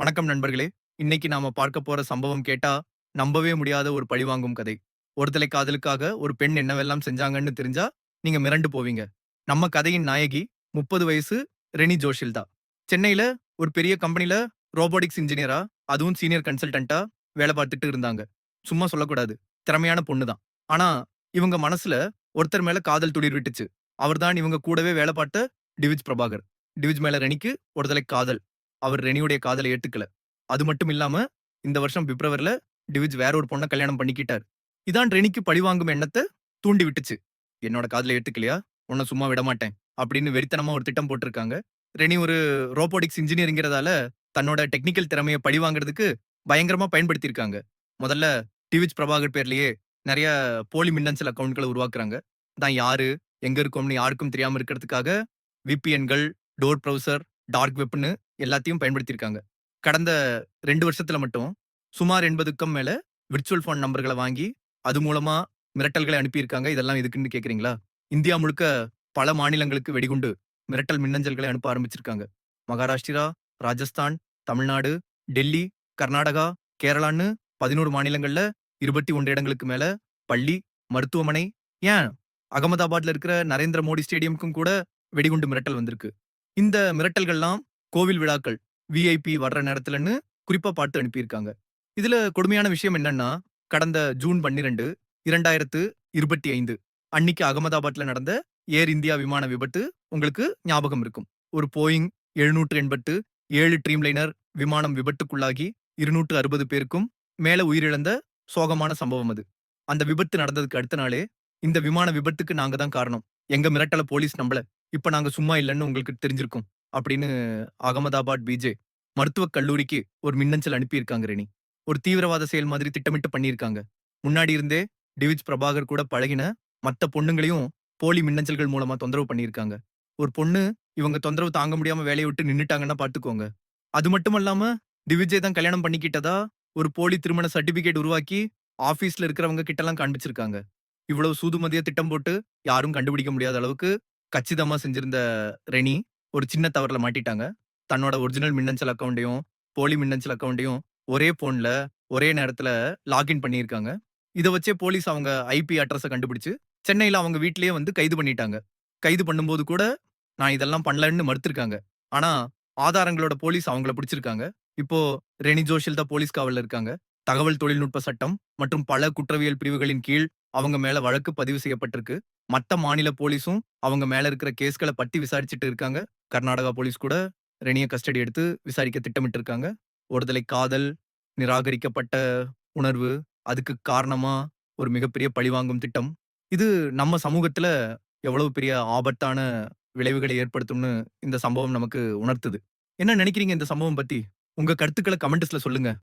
வணக்கம் நண்பர்களே. இன்னைக்கு நாம பார்க்க போற சம்பவம் கேட்டா நம்பவே முடியாத ஒரு பழிவாங்கும் கதை. ஒருதலை காதலுக்காக ஒரு பெண் என்னவெல்லாம் செஞ்சாங்கன்னு தெரிஞ்சா நீங்க மிரண்டு போவீங்க. நம்ம கதையின் நாயகி 30 வயசு ரெனி ஜோஷில்தா. சென்னையில ஒரு பெரிய கம்பெனில ரோபோட்டிக்ஸ் இன்ஜினியரா, அதுவும் சீனியர் கன்சல்டன்ட்டா வேலை பார்த்துட்டு இருந்தாங்க. சும்மா சொல்லக்கூடாது. திறமையான பொண்ணு தான். ஆனா இவங்க மனசுல ஒருத்தர் மேல காதல் துளிர் விட்டுச்சு. அவர்தான் இவங்க கூடவே வேலை பார்த்த டிவிஜ் பிரபாகர். டிவிஜ் மேல ரெனிக்கு ஒருதலை காதல். அவர் ரெனியுடைய காதலை ஏத்துக்கல. அது மட்டும் இல்லாம, இந்த வருஷம் பிப்ரவரில டிவிஜ் வேற ஒரு பொண்ண கல்யாணம் பண்ணிக்கிட்டார். இதான் ரெனிக்கு பழிவாங்கும் எண்ணத்த தூண்டி விட்டுச்சு. "என்னோட காதல ஏத்துக்கலையா? உன்ன சும்மா விடமாட்டேன்." அப்படின்னு வெறித்தனமா ஒரு திட்டம் போட்டிருக்காங்க. ரெனி ஒரு ரோபோட்டிக்ஸ் இன்ஜினியர்ங்கிறதால, தன்னோட டெக்னிக்கல் திறமைய பழிவாங்குறதுக்கு பயங்கரமா பயன்படுத்தியிருக்காங்க. முதல்ல டிவிஜ் பிரபாகர் பேர்லயே நெறைய போலி மின்னஞ்சல் அக்கவுண்ட்கள உருவாக்குறாங்க. தான் யாரு? எங்க இருக்கோம்னு யாருக்கும் தெரியாம இருக்கிறதுக்காக விபிஎன்கள், டோர் ப்ரௌசர், டார்க் வெப்ன்னு எல்லாத்தையும் பயன்படுத்தியிருக்காங்க. கடந்த 2 வருஷத்துல மட்டும் சுமார் 80க்கும் மேல விர்ச்சுவல் ஃபோன் நம்பர்கள வாங்கி, அது மூலமா மிரட்டல்களை அனுப்பியிருக்காங்க. இதெல்லாம் எதுக்குன்னு கேட்கிறீங்களா? இந்தியா முழுக்க பல மாநிலங்களுக்கு வெடிகுண்டு, மிரட்டல் மின்னஞ்சல்களை அனுப்ப ஆரம்பிச்சிருக்காங்க. மகாராஷ்டிரா, ராஜஸ்தான், தமிழ்நாடு, டெல்லி, கர்நாடகா, கேரளான்னு 11 மாநிலங்கள்ல 21 இடங்களுக்கு மேல பள்ளி, மருத்துவமனை, ஏன் அகமதாபாத்ல இருக்கிற நரேந்திர மோடி ஸ்டேடியம்க்கும் கூட வெடிகுண்டு மிரட்டல் வந்திருக்கு. இந்த மிரட்டல்கள்லாம் கோவில் விழாக்கள், விஐபி வர்ற நேரத்துலன்னு குறிப்பா பார்த்து அனுப்பியிருக்காங்க. இதுல கொடுமையான விஷயம் என்னன்னா, கடந்த ஜூன் 12, 2025 அன்னிக்கு அகமதாபாத்ல நடந்த ஏர் இந்தியா விமான விபத்து உங்களுக்கு ஞாபகம் இருக்கும். ஒரு போயிங் 787 ட்ரீம்லைனர் விமானம் விபத்துக்குள்ளாகி 260 பேருக்கும் மேல உயிரிழந்த சோகமான சம்பவம் அது. அந்த விபத்து நடந்ததுக்கு அடுத்த நாளே, இந்த விமான விபத்துக்கு நாங்க தான் காரணம். எங்க மிரட்டல போலீஸ் நம்பல. இப்ப நாங்க சும்மா இல்லன்னு உங்களுக்கு தெரிஞ்சிருக்கும். அப்படின்னு அகமதாபாத் பிஜே மருத்துவக் கல்லூரிக்கு ஒரு மின்னஞ்சல் அனுப்பியிருக்காங்க ரெனி. ஒரு தீவிரவாத செயல் மாதிரி திட்டமிட்டு பண்ணியிருக்காங்க. முன்னாடி இருந்தே டிவிஜ் பிரபாகர் கூட பழகின மத்த பொண்ணுங்களையும் போலி மின்னஞ்சல்கள் மூலமா தொந்தரவு பண்ணியிருக்காங்க. ஒரு பொண்ணு இவங்க தொந்தரவு தாங்க முடியாம வேலைய விட்டு நின்னுட்டாங்கன்னா பார்த்துக்கோங்க. அது மட்டுமல்லாம டிவிஜே தான் கல்யாணம் பண்ணிக்கிட்டதா ஒரு போலி திருமண சர்டிபிகேட் உருவாக்கி ஆபீஸ்ல இருக்கிறவங்க கிட்டலாம் காண்பிச்சிருக்காங்க. இவ்வளவு சூதுமதியா திட்டம் போட்டு யாரும் கண்டுபிடிக்க முடியாத அளவுக்கு கச்சிதமா செஞ்சிருந்த ரெனி ஒரு சின்ன தவறுல மாட்டிட்டாங்க. தன்னோட ஒரிஜினல் மின்னஞ்சல் அக்கவுண்ட்டையும், போலி மின்னஞ்சல் அக்கவுண்ட்டையும் ஒரே போன்ல, ஒரே நேரத்துல லாகின் பண்ணியிருக்காங்க. இத வச்சே போலீஸ் அவங்க ஐபி அட்ரஸ கண்டுபிடிச்சு, சென்னையில அவங்க வீட்லயே வந்து கைது பண்ணிட்டாங்க. கைது பண்ணும்போது கூட, நான் இதெல்லாம் பண்ணலன்னு மறுத்திருக்காங்க. ஆனா, ஆதாரங்களோட போலீஸ் அவங்கள பிடிச்சிருக்காங்க. இப்போ ரெனி ஜோஷில் தான் போலீஸ் காவல்ல இருக்காங்க. தகவல் தொழில்நுட்ப சட்டம் மற்றும் பல குற்றவியல் பிரிவுகளின் கீழ் அவங்க மேல வழக்கு பதிவு செய்யப்பட்டிருக்கு. மத்த மாநில போலீஸும் அவங்க மேல இருக்கிற கேஸ்கள பத்தி விசாரிச்சுட்டு இருக்காங்க. கர்நாடகா போலீஸ் கூட ரெனிய கஸ்டடி எடுத்து விசாரிக்க திட்டமிட்டு இருக்காங்க. ஒருதலை காதல், நிராகரிக்கப்பட்ட உணர்வு, அதுக்கு காரணமா ஒரு மிகப்பெரிய பழிவாங்கும் திட்டம். இது நம்ம சமூகத்துல எவ்வளவு பெரிய ஆபத்தான விளைவுகளை ஏற்படுத்தும்னு இந்த சம்பவம் நமக்கு உணர்த்துது. என்ன நினைக்கிறீங்க இந்த சம்பவம் பத்தி? உங்க கருத்துக்கள கமெண்ட்ஸ்ல சொல்லுங்க.